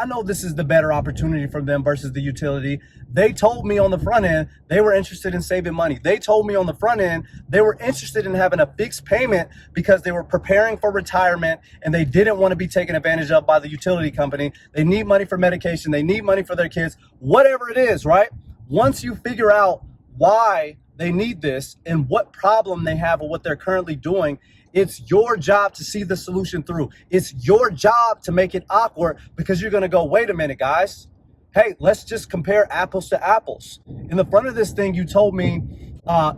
I know this is the better opportunity for them versus the utility. They told me on the front end they were interested in saving money. They told me on the front end they were interested in having a fixed payment because they were preparing for retirement and they didn't want to be taken advantage of by the utility company. They need money for medication. They need money for their kids, whatever it is, right? Once you figure out why they need this and what problem they have with what they're currently doing, it's your job to see the solution through. It's your job to make it awkward because you're going to go, wait a minute, guys. Hey, let's just compare apples to apples. In the front of this thing, you told me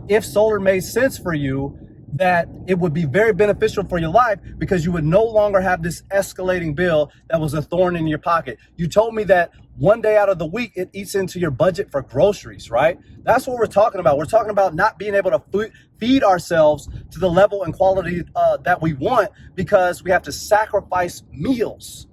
if solar made sense for you, that it would be very beneficial for your life because you would no longer have this escalating bill that was a thorn in your pocket. You told me that one day out of the week, it eats into your budget for groceries, right? That's what we're talking about. We're talking about not being able to feed ourselves to the level and quality that we want because we have to sacrifice meals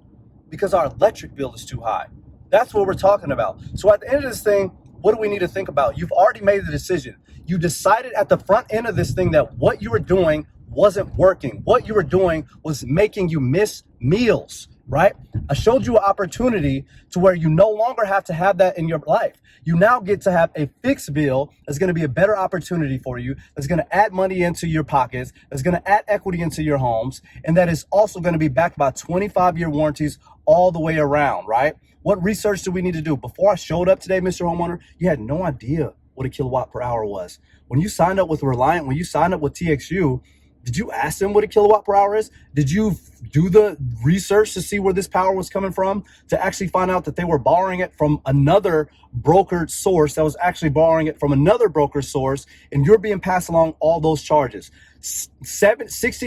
because our electric bill is too high. That's what we're talking about. So at the end of this thing, what do we need to think about? You've already made the decision. You decided at the front end of this thing that what you were doing wasn't working. What you were doing was making you miss meals, right? I showed you an opportunity to where you no longer have to have that in your life. You now get to have a fixed bill that's going to be a better opportunity for you, that's going to add money into your pockets, that's going to add equity into your homes, and that is also going to be backed by 25-year warranties all the way around, right? What research do we need to do? Before I showed up today, Mr. Homeowner, you had no idea what a kilowatt per hour was. When you signed up with Reliant, when you signed up with TXU, did you ask them what a kilowatt per hour is? Did you do the research to see where this power was coming from to actually find out that they were borrowing it from another brokered source that was actually borrowing it from another broker source, and you're being passed along all those charges? 60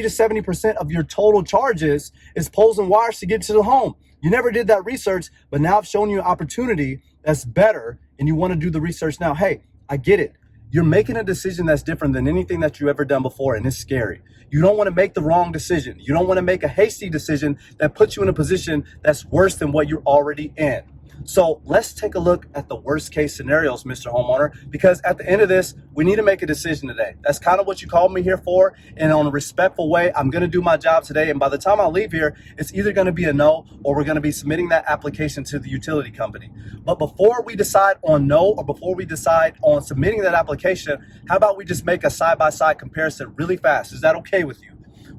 to 70% of your total charges is poles and wires to get to the home. You never did that research, but now I've shown you an opportunity that's better, and you want to do the research now. Hey, I get it. You're making a decision that's different than anything that you've ever done before, and it's scary. You don't want to make the wrong decision. You don't want to make a hasty decision that puts you in a position that's worse than what you're already in. So let's take a look at the worst case scenarios, Mr. Homeowner, because at the end of this, we need to make a decision today. That's kind of what you called me here for. And on a respectful way, I'm going to do my job today. And by the time I leave here, it's either going to be a no or we're going to be submitting that application to the utility company. But before we decide on no or before we decide on submitting that application, how about we just make a side-by-side comparison really fast? Is that okay with you?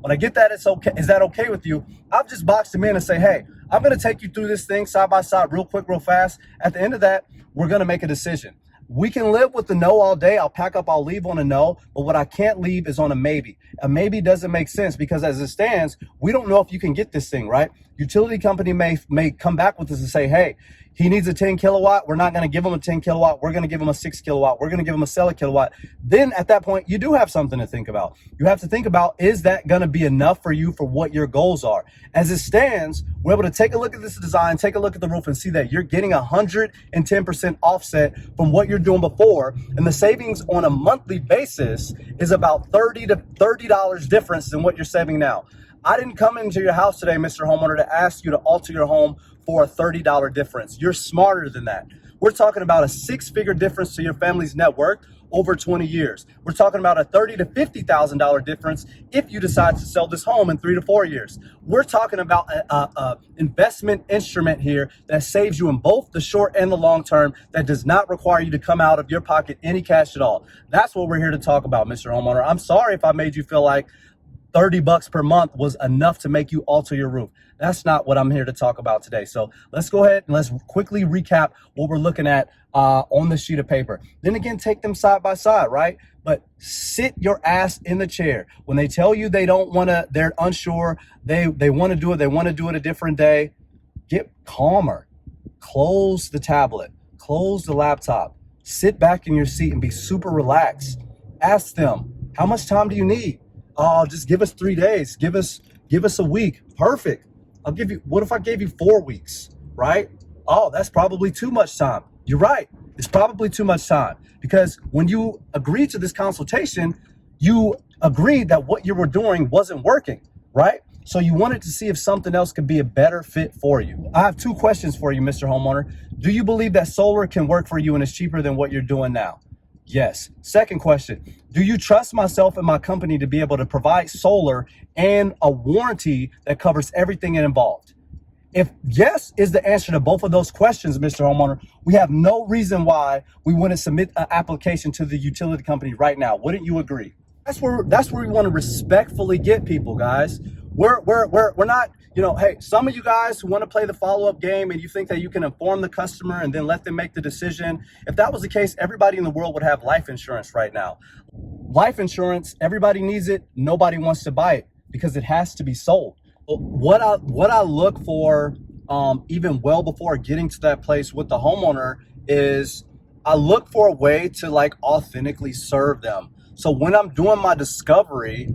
When I get that, it's okay. Is that okay with you? I'll just box them in and say, hey, I'm going to take you through this thing side by side real quick, real fast. At the end of that, we're going to make a decision. We can live with the no all day. I'll pack up, I'll leave on a no. But what I can't leave is on a maybe. A maybe doesn't make sense because as it stands, we don't know if you can get this thing, right? Utility company may come back with us and say, hey, he needs a 10 kilowatt. We're not going to give him a 10 kilowatt. We're going to give him a 6 kilowatt. We're going to give him a 7 kilowatt. Then at that point, you do have something to think about. You have to think about, is that going to be enough for you for what your goals are? As it stands, we're able to take a look at this design, take a look at the roof and see that you're getting 110% offset from what you're doing before. And the savings on a monthly basis is about $30 to $30 difference than what you're saving now. I didn't come into your house today, Mr. Homeowner, to ask you to alter your home for a $30 difference. You're smarter than that. We're talking about a 6-figure difference to your family's net worth over 20 years. We're talking about a $30,000 to $50,000 difference if you decide to sell this home in 3 to 4 years. We're talking about a investment instrument here that saves you in both the short and the long term that does not require you to come out of your pocket any cash at all. That's what we're here to talk about, Mr. Homeowner. I'm sorry if I made you feel like $30 per month was enough to make you alter your roof. That's not what I'm here to talk about today. So let's go ahead and let's quickly recap what we're looking at on this sheet of paper. Then again, take them side by side, right? But sit your ass in the chair. When they tell you they don't want to, they're unsure, they want to do it, they want to do it a different day, get calmer. Close the tablet, close the laptop, sit back in your seat and be super relaxed. Ask them, how much time do you need? Oh, just give us 3 days. Give us a week. Perfect. I'll give you, what if I gave you 4 weeks, right? Oh, that's probably too much time. You're right. It's probably too much time because when you agreed to this consultation, you agreed that what you were doing wasn't working, right? So you wanted to see if something else could be a better fit for you. I have 2 questions for you, Mr. Homeowner. Do you believe that solar can work for you and is cheaper than what you're doing now? Yes. Second question, do you trust myself and my company to be able to provide solar and a warranty that covers everything involved? If yes is the answer to both of those questions, Mr. Homeowner, we have no reason why we wouldn't submit an application to the utility company right now. Wouldn't you agree? That's where we want to respectfully get people, guys. We're not, hey, some of you guys who want to play the follow-up game and you think that you can inform the customer and then let them make the decision. If that was the case, everybody in the world would have life insurance right now. Life insurance, everybody needs it. Nobody wants to buy it because it has to be sold. What I look for, even well before getting to that place with the homeowner, is I look for a way to like authentically serve them. So when I'm doing my discovery,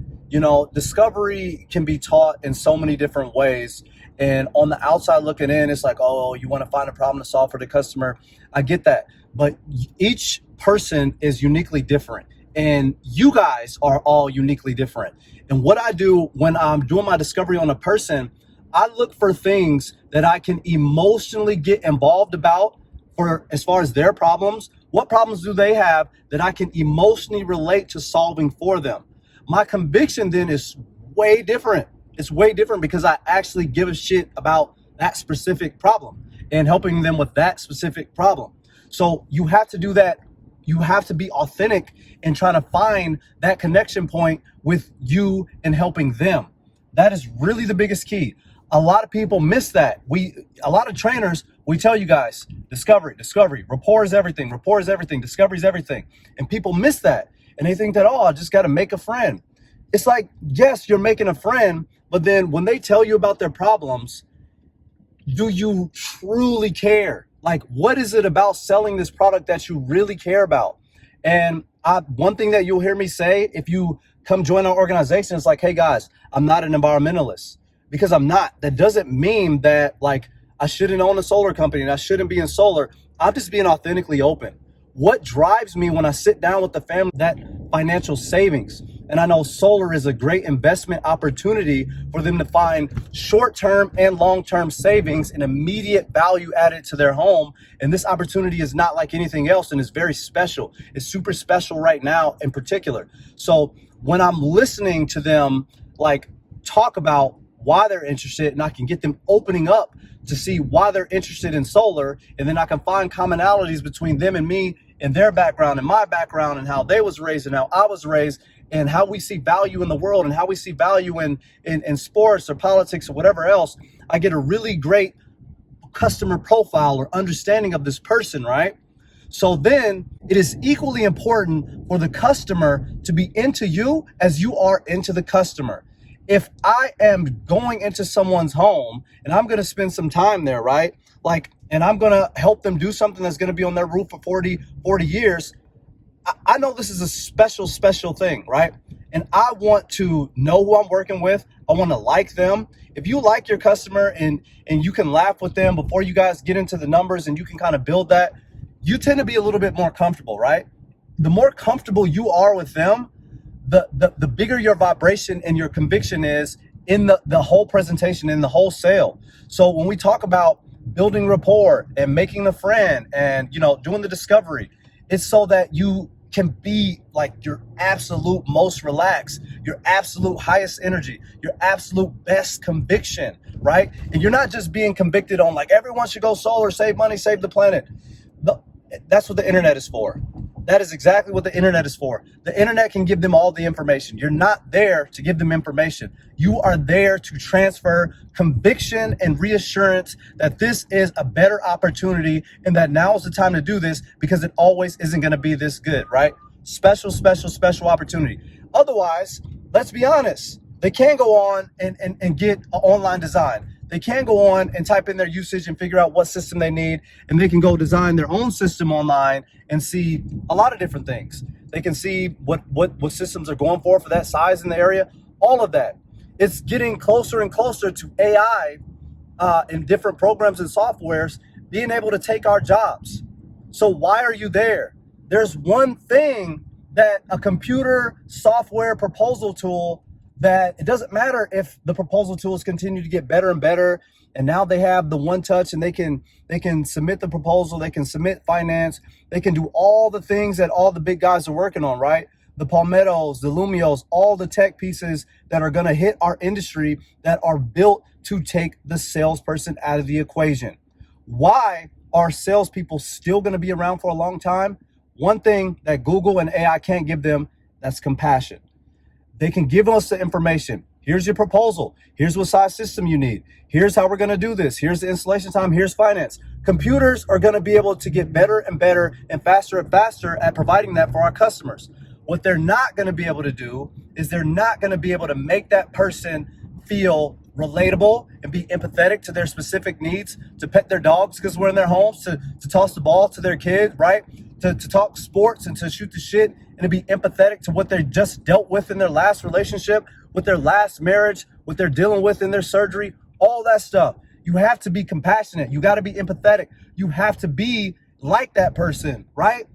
discovery can be taught in so many different ways. And on the outside looking in, it's like, oh, you want to find a problem to solve for the customer. I get that. But each person is uniquely different. And you guys are all uniquely different. And what I do when I'm doing my discovery on a person, I look for things that I can emotionally get involved about for as far as their problems. What problems do they have that I can emotionally relate to solving for them? My conviction then is way different. It's way different because I actually give a shit about that specific problem and helping them with that specific problem. So you have to do that. You have to be authentic in trying to find that connection point with you and helping them. That is really the biggest key. A lot of people miss that. A lot of trainers, we tell you guys, discovery, rapport is everything, discovery is everything. And people miss that. And they think that, oh, I just got to make a friend. It's like, yes, you're making a friend, but then when they tell you about their problems, do you truly care? Like, what is it about selling this product that you really care about? And one thing that you'll hear me say, if you come join our organization, is like, hey guys, I'm not an environmentalist, because I'm not. That doesn't mean that like I shouldn't own a solar company and I shouldn't be in solar. I'm just being authentically open. What drives me when I sit down with the family, that financial savings. And I know solar is a great investment opportunity for them to find short-term and long-term savings and immediate value added to their home. And this opportunity is not like anything else, and it's very special. It's super special right now in particular. So when I'm listening to them like talk about why they're interested, and I can get them opening up to see why they're interested in solar, and then I can find commonalities between them and me and their background and my background and how they was raised and how I was raised and how we see value in the world and how we see value in sports or politics or whatever else. I get a really great customer profile or understanding of this person, right? So then it is equally important for the customer to be into you as you are into the customer. If I am going into someone's home and I'm going to spend some time there, right? And I'm going to help them do something that's going to be on their roof for 40 years. I know this is a special thing, right? And I want to know who I'm working with. I want to like them. If you like your customer and you can laugh with them before you guys get into the numbers and you can kind of build that, you tend to be a little bit more comfortable, right? The more comfortable you are with them, the bigger your vibration and your conviction is in the whole presentation, in the whole sale. So when we talk about building rapport and making a friend and, doing the discovery, it's so that you can be like your absolute most relaxed, your absolute highest energy, your absolute best conviction, right? And you're not just being convicted on like, everyone should go solar, save money, save the planet. That's what the internet is for. That is exactly what the internet is for. The internet can give them all the information. You're not there to give them information. You are there to transfer conviction and reassurance that this is a better opportunity and that now is the time to do this because it always isn't going to be this good, right? Special opportunity. Otherwise, let's be honest, they can go on and get an online design. They can go on and type in their usage and figure out what system they need, and they can go design their own system online and see a lot of different things. They can see what systems are going for that size in the area, all of that. It's getting closer and closer to AI in different programs and softwares being able to take our jobs. So why are you there? There's one thing that a computer software proposal tool that it doesn't matter if the proposal tools continue to get better and better, and now they have the one touch and they can submit the proposal, they can submit finance, they can do all the things that all the big guys are working on, right? the Palmettos, the Lumios, all the tech pieces that are going to hit our industry that are built to take the salesperson out of the equation. Why are salespeople still going to be around for a long time? One thing that Google and AI can't give them, that's compassion. They can give us the information. Here's your proposal. Here's what size system you need. Here's how we're going to do this. Here's the installation time. Here's finance. Computers are going to be able to get better and better and faster at providing that for our customers. What they're not going to be able to do is they're not going to be able to make that person feel relatable and be empathetic to their specific needs, to pet their dogs because we're in their homes, to toss the ball to their kids, right? To talk sports and to shoot the shit and to be empathetic to what they just dealt with in their last relationship, with their last marriage, what they're dealing with in their surgery, all that stuff. You have to be compassionate. You got to be empathetic. You have to be like that person, right?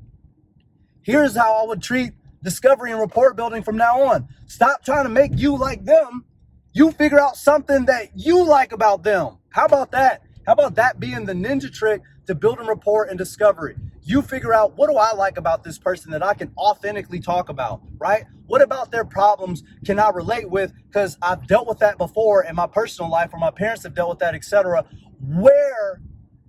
Here's how I would treat discovery and report building from now on. Stop trying to make you like them. You figure out something that you like about them. How about that? How about that being the ninja trick to building rapport and discovery? You figure out, what do I like about this person that I can authentically talk about, right? What about their problems can I relate with because I've dealt with that before in my personal life, or my parents have dealt with that, etc. Where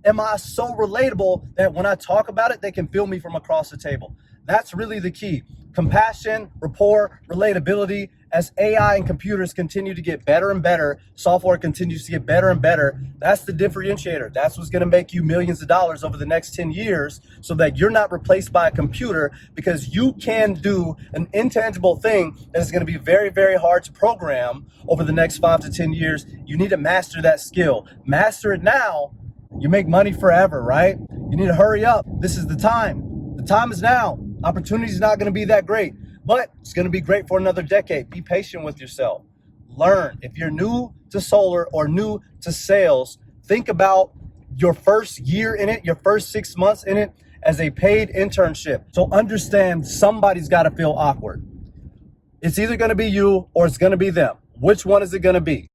am I so relatable that when I talk about it, they can feel me from across the table? That's really the key. Compassion, rapport, relatability. As AI and computers continue to get better and better, software continues to get better and better, that's the differentiator. That's what's going to make you millions of dollars over the next 10 years so that you're not replaced by a computer, because you can do an intangible thing that is going to be very, very hard to program over the next 5 to 10 years. You need to master that skill. Master it now. You make money forever, right? You need to hurry up. This is the time. The time is now. Opportunity is not going to be that great, but it's going to be great for another decade. Be patient with yourself. Learn. If you're new to solar or new to sales, think about your first year in it, your first 6 months in it as a paid internship. So understand, somebody's got to feel awkward. It's either going to be you or it's going to be them. Which one is it going to be?